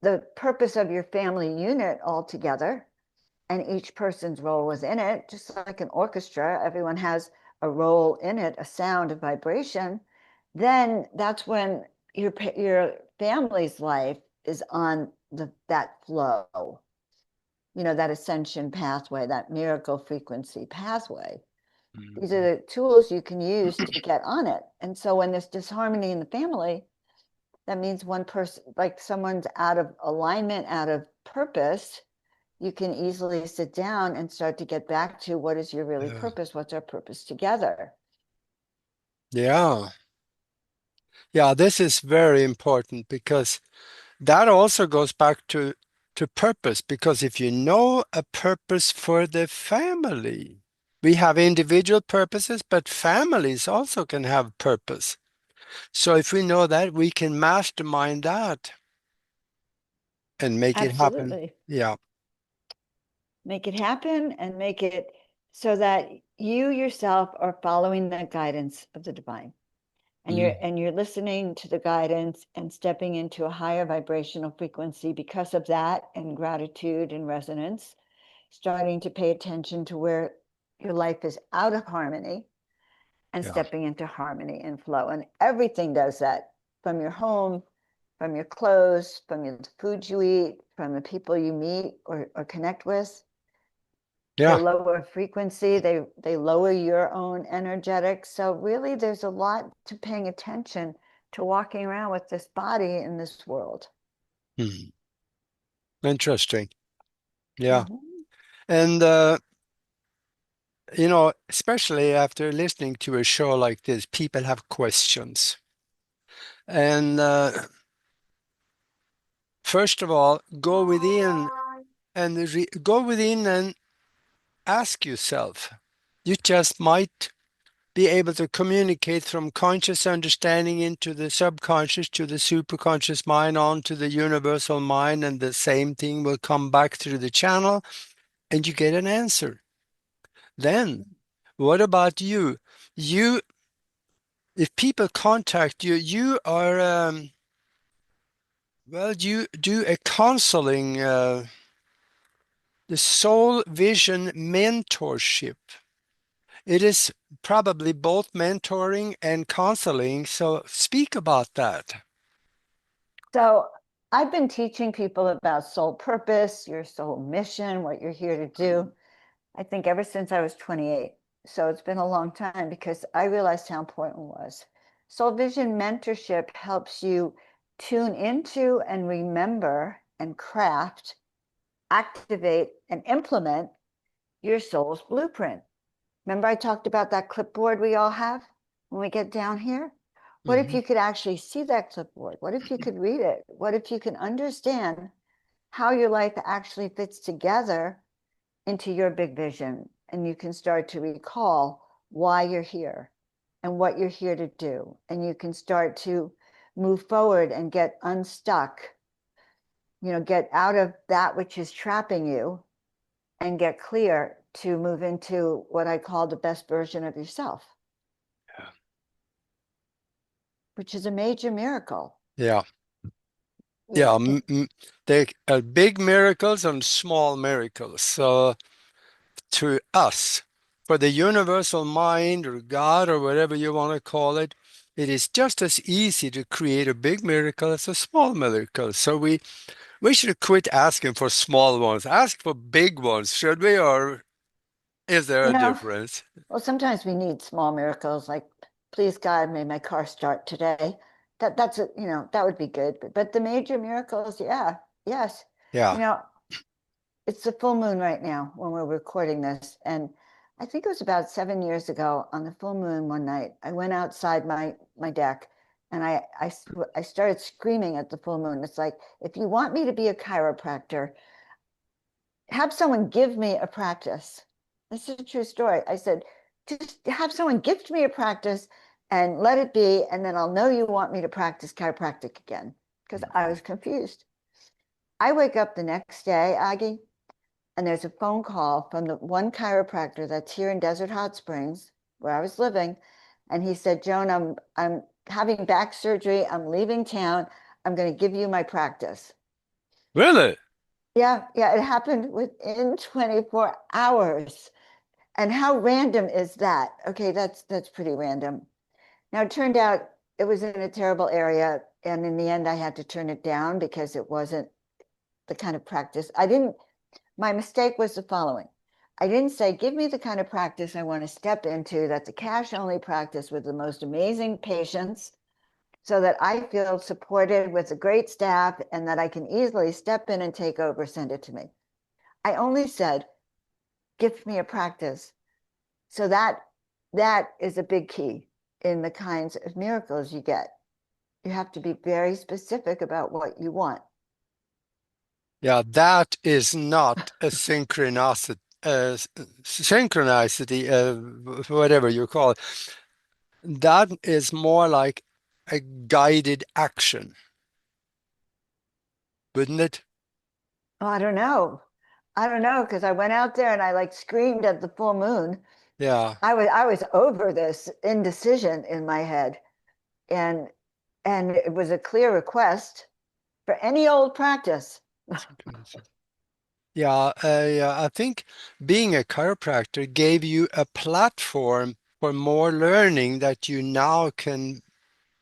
B: the purpose of your family unit altogether, and each person's role within it, just like an orchestra, everyone has a role in it, a sound, a vibration, then that's when your family's life is on that flow, that ascension pathway, that miracle frequency pathway. These
A: Mhm.
B: are the tools you can use to get on it. And so when there's disharmony in the family, that means one person, like someone's out of alignment, out of purpose, you can easily sit down and start to get back to what is your really
A: Yeah.
B: purpose? What's our purpose together?
A: Yeah. Yeah, this is very important because that also goes back to purpose. Because if you know a purpose for the family, we have individual purposes, but families also can have purpose. So if we know that, we can mastermind that and make it happen.
B: Absolutely.
A: Yeah.
B: Make it happen and make it so that you yourself are following the guidance of the divine. And you're
A: Mm.
B: and you're listening to the guidance and stepping into a higher vibrational frequency because of that, and gratitude and resonance, starting to pay attention to where your life is out of harmony and
A: Yeah.
B: stepping into harmony and flow. And everything does that, from your home, from your clothes, from the food you eat, from the people you meet or connect with. They
A: Yeah.
B: lower frequency, they lower your own energetics. So really there's a lot to paying attention to walking around with this body in this world.
A: Hmm. Interesting. Yeah.
B: Mhm.
A: And especially after listening to a show like this, people have questions. And first of all, go within and ask yourself. You just might be able to communicate from conscious understanding into the subconscious to the superconscious mind onto the universal mind, and the same thing will come back through the channel, and you get an answer. Then, what about you? You, if people contact you, you are well, you do a counseling, the soul vision mentorship. It is probably both mentoring and counseling. So speak about that.
B: So I've been teaching people about soul purpose, your soul mission, what you're here to do. I think ever since I was 28. So it's been a long time because I realized how important it was. Soul Vision mentorship helps you tune into and remember and craft, activate, and implement your soul's blueprint. Remember, I talked about that clipboard we all have when we get down here? What if
A: Mhm.
B: you could actually see that clipboard? What if you could read it? What if you can understand how your life actually fits together into your big vision? And you can start to recall why you're here and what you're here to do. And you can start to move forward and get unstuck, get out of that which is trapping you and get clear to move into what I call the best version of yourself, which is a major miracle.
A: Yeah.
B: Yeah.
A: Yeah. They are big miracles and small miracles. So to us, for the universal mind or God or whatever you want to call it, it is just as easy to create a big miracle as a small miracle. So we should quit asking for small ones. Ask for big ones, should we? Or is there
B: You
A: a
B: know,
A: difference?
B: well, sometimes we need small miracles like, please God, may my car start today. That would be good. But the major miracles, yeah, yes. You
A: Yeah.
B: know, it's the full moon right now when we're recording this. And I think it was about 7 years ago on the full moon one night, I went outside my deck and I started screaming at the full moon. It's like, if you want me to be a chiropractor, have someone give me a practice. This is a true story. I said, just have someone gift me a practice and let it be. And then I'll know you want me to practice chiropractic again because I was confused. I wake up the next day, Aggie, and there's a phone call from the one chiropractor that's here in Desert Hot Springs, where I was living. And he said, Joan, I'm having back surgery. I'm leaving town. I'm going to give you my practice.
A: Really?
B: Yeah, yeah, it happened within 24 hours. And how random is that? Okay, that's pretty random. Now it turned out it was in a terrible area, and in the end I had to turn it down because it wasn't the kind of practice. I didn't My mistake was the following. I didn't say, give me the kind of practice I want to step into that's a cash only practice with the most amazing patients so that I feel supported with a great staff and that I can easily step in and take over, send it to me. I only said, give me a practice. So that is a big key in the kinds of miracles you get. You have to be very specific about what you want.
A: Yeah, that is not a synchronicity, whatever you call it. That is more like a guided action, wouldn't it?
B: Oh, I don't know. I don't know because I went out there and I like screamed at the full moon.
A: Yeah.
B: I was over this indecision in my head, and it was a clear request for any old practice.
A: Synchronicity. Yeah, I think being a chiropractor gave you a platform for more learning that you now can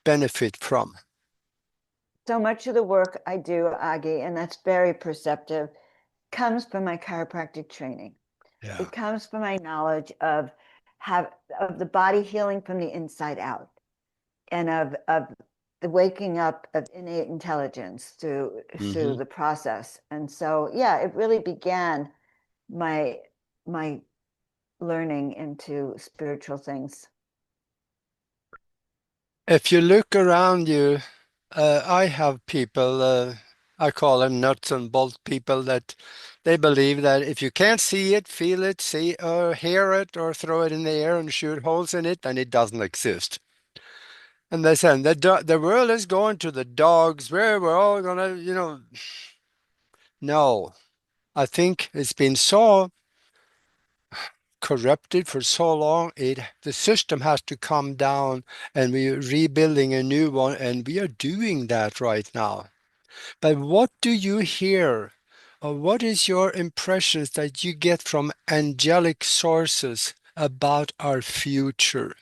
A: benefit from.
B: So much of the work I do, Agi, and that's very perceptive, comes from my chiropractic training.
A: Yeah.
B: It comes from my knowledge of have of the body healing from the inside out, and of the waking up of innate intelligence through
A: Hmm.
B: the process. And so, yeah, it really began my my learning into spiritual things.
A: If you look around you, I have people, I call them nuts and bolt people, that they believe that if you can't see it, feel it, see or hear it, or throw it in the air and shoot holes in it, then it doesn't exist. And they said the world is going to the dogs, where we're all gonna, no. I think it's been so corrupted for so long, the system has to come down, and we're rebuilding a new one, and we are doing that right now. But what do you hear, or what is your impressions that you get from angelic sources about our future?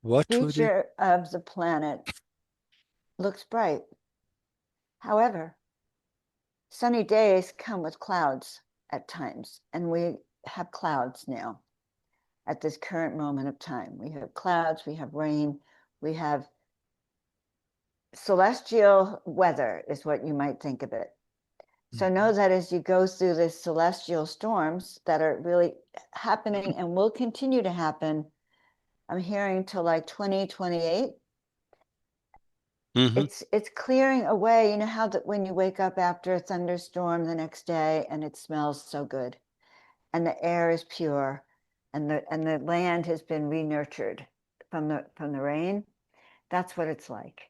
A: What would it?
B: Future of the planet looks bright. However, sunny days come with clouds at times, and we have clouds now at this current moment of time. We have clouds, we have rain, we have celestial weather, is what you might think of it. So know that as you go through these celestial storms that are really happening and will continue to happen, I'm hearing till like 2028.
A: Mm-hmm.
B: It's clearing away. You know how that when you wake up after a thunderstorm the next day and it smells so good, and the air is pure, and the land has been re-nurtured from the rain. That's what it's like.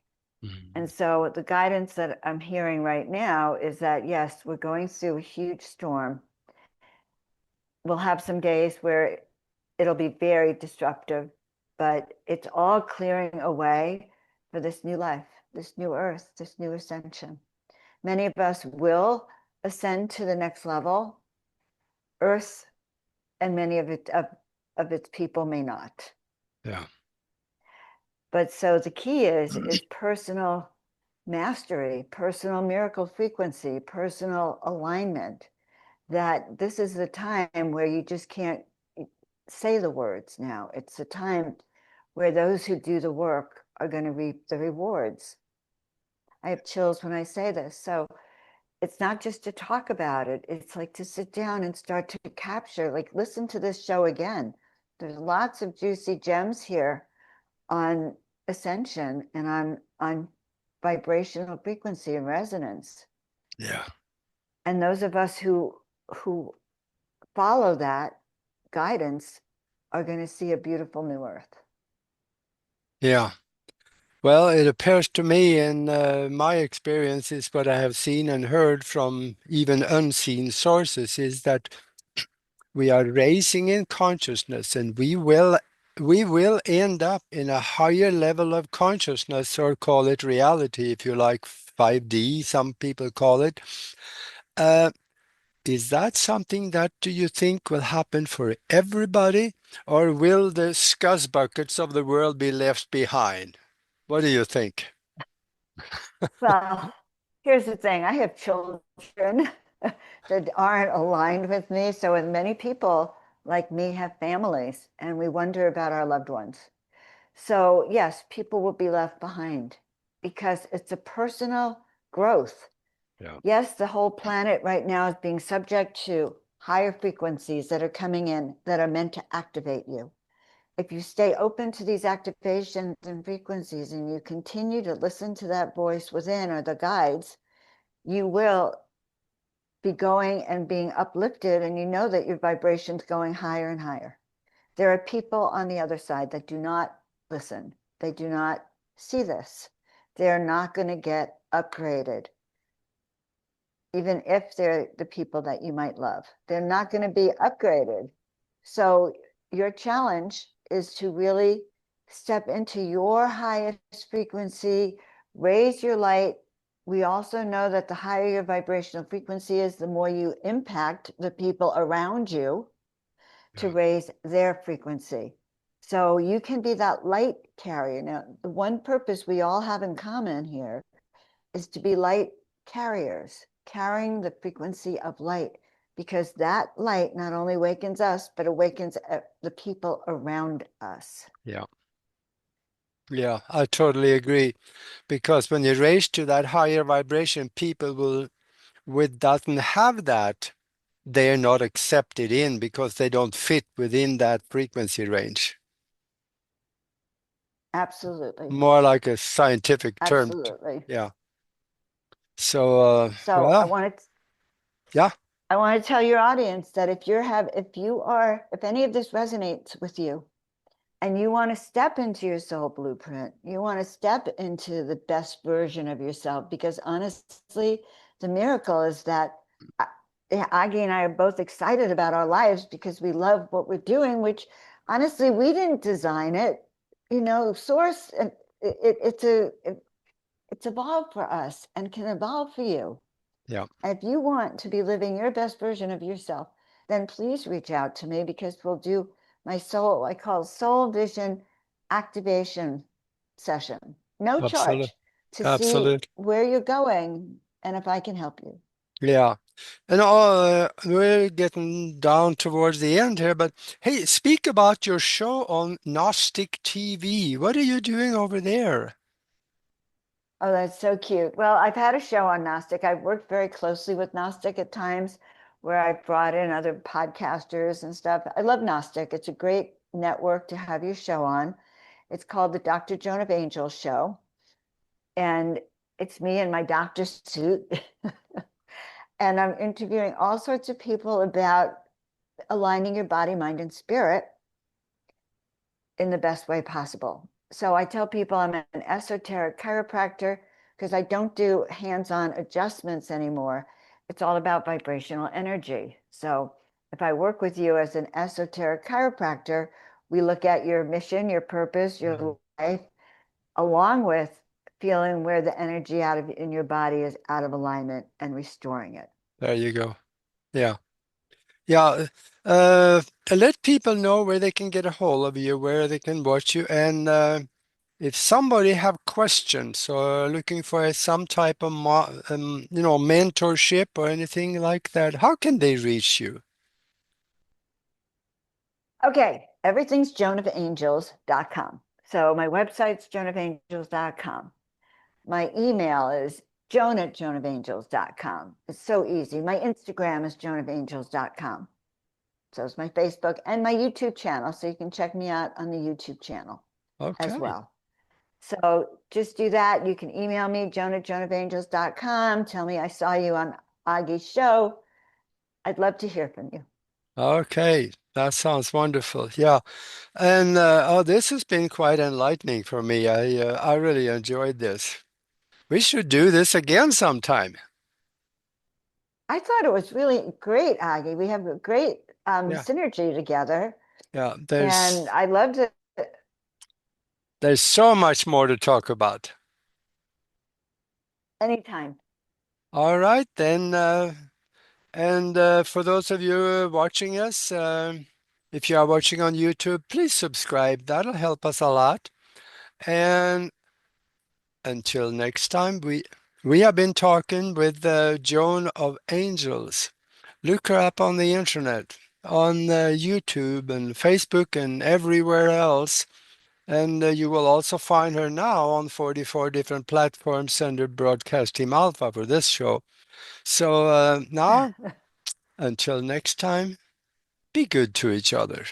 A: Mm-hmm.
B: And so the guidance that I'm hearing right now is that yes, we're going through a huge storm. We'll have some days where it'll be very disruptive, but it's all clearing away for this new life, this new earth, this new ascension. Many of us will ascend to the next level. Earth and many of its people may not.
A: Yeah.
B: But so the key is personal mastery, personal miracle frequency, personal alignment. That this is the time where you just can't say the words now. It's a time where those who do the work are going to reap the rewards. I have chills when I say this. So it's not just to talk about it, it's like to sit down and start to capture, like listen to this show again. There's lots of juicy gems here on ascension and on vibrational frequency and resonance.
A: Yeah.
B: And those of us who follow that guidance are going to see a beautiful new earth.
A: Yeah. Well, it appears to me, in my experience, is what I have seen and heard from even unseen sources, is that we are raising in consciousness, and we will end up in a higher level of consciousness, or call it reality if you like, 5D some people call it. uh, is that something that, do you think, will happen for everybody, or will the scuzz buckets of the world be left behind? What do you think?
B: Well, here's the thing, I have children that aren't aligned with me. So, and many people like me have families and we wonder about our loved ones. So, yes, people will be left behind because it's a personal growth.
A: Yeah.
B: Yes, the whole planet right now is being subject to higher frequencies that are coming in that are meant to activate you. If you stay open to these activations and frequencies and you continue to listen to that voice within or the guides, you will be going and being uplifted, and you know that your vibration's going higher and higher. There are people on the other side that do not listen. They do not see this. They're not going to get upgraded, even if they're the people that you might love. They're not going to be upgraded. So your challenge is to really step into your highest frequency, raise your light. We also know that the higher your vibrational frequency is, the more you impact the people around you to
A: Yeah.
B: raise their frequency. So you can be that light carrier. Now, the one purpose we all have in common here is to be light carriers, carrying the frequency of light, because that light not only awakens us, but awakens the people around us.
A: Yeah. Yeah, I totally agree. Because when you raise to that higher vibration, people will, with doesn't have that, they are not accepted in because they don't fit within that frequency range.
B: Absolutely.
A: More like a scientific term.
B: Absolutely.
A: Yeah. So,
B: So
A: well, yeah,
B: I want to tell your audience that if any of this resonates with you and you want to step into your soul blueprint, you want to step into the best version of yourself, because honestly, the miracle is that Aage and I are both excited about our lives because we love what we're doing, which honestly, we didn't design it. Source, and it's evolved for us and can evolve for you.
A: yeah,
B: If you want to be living your best version of yourself, then please reach out to me, because we'll do I call soul vision activation session. No
A: absolutely,
B: charge, to see
A: absolutely.
B: where you're going and if I can help you.
A: Yeah. And we're getting down towards the end here, but hey, speak about your show on Gnostic TV. What are you doing over there?
B: Oh, that's so cute. Well, I've had a show on Gnostic. I've worked very closely with Gnostic at times, where I've brought in other podcasters and stuff. I love Gnostic. It's a great network to have your show on. It's called the Dr. Joan of Angels Show. And it's me in my doctor's suit. And I'm interviewing all sorts of people about aligning your body, mind, and spirit in the best way possible. So I tell people I'm an esoteric chiropractor because I don't do hands-on adjustments anymore. It's all about vibrational energy. So if I work with you as an esoteric chiropractor, we look at your mission, your purpose,
A: Mhm.
B: your life, along with feeling where the energy out of in your body is out of alignment and restoring it.
A: There you go. Yeah. Yeah. Uh, Let people know where they can get a hold of you, where they can watch you, and if somebody have questions or looking for some type of mentorship or anything like that, how can they reach you?
B: Okay, everything's joanofangels.com. So my website's joanofangels.com. My email is joan@joanofangels.com. It's so easy. My Instagram is joanofangels.com. So is my Facebook and my YouTube channel. So you can check me out on the YouTube channel as
A: Okay.
B: well. So just do that. You can email me, joan@joanofangels.com. Tell me I saw you on Aage's show. I'd love to hear from you.
A: Okay. That sounds wonderful. Yeah. And this has been quite enlightening for me. I really enjoyed this. We should do this again sometime.
B: I thought it was really great, Aage. We have a great
A: Yeah.
B: synergy together.
A: Yeah.
B: And I loved it
A: There's so much more to talk about.
B: anytime.
A: All right, then. And for those of you watching us, if you are watching on YouTube, please subscribe. That'll help us a lot. And until next time, we have been talking with Joan of Angels. Look her up on the internet, on YouTube and Facebook and everywhere else. And you will also find her now on 44 different platforms under Broadcast Team Alpha for this show. So now, until next time, be good to each other.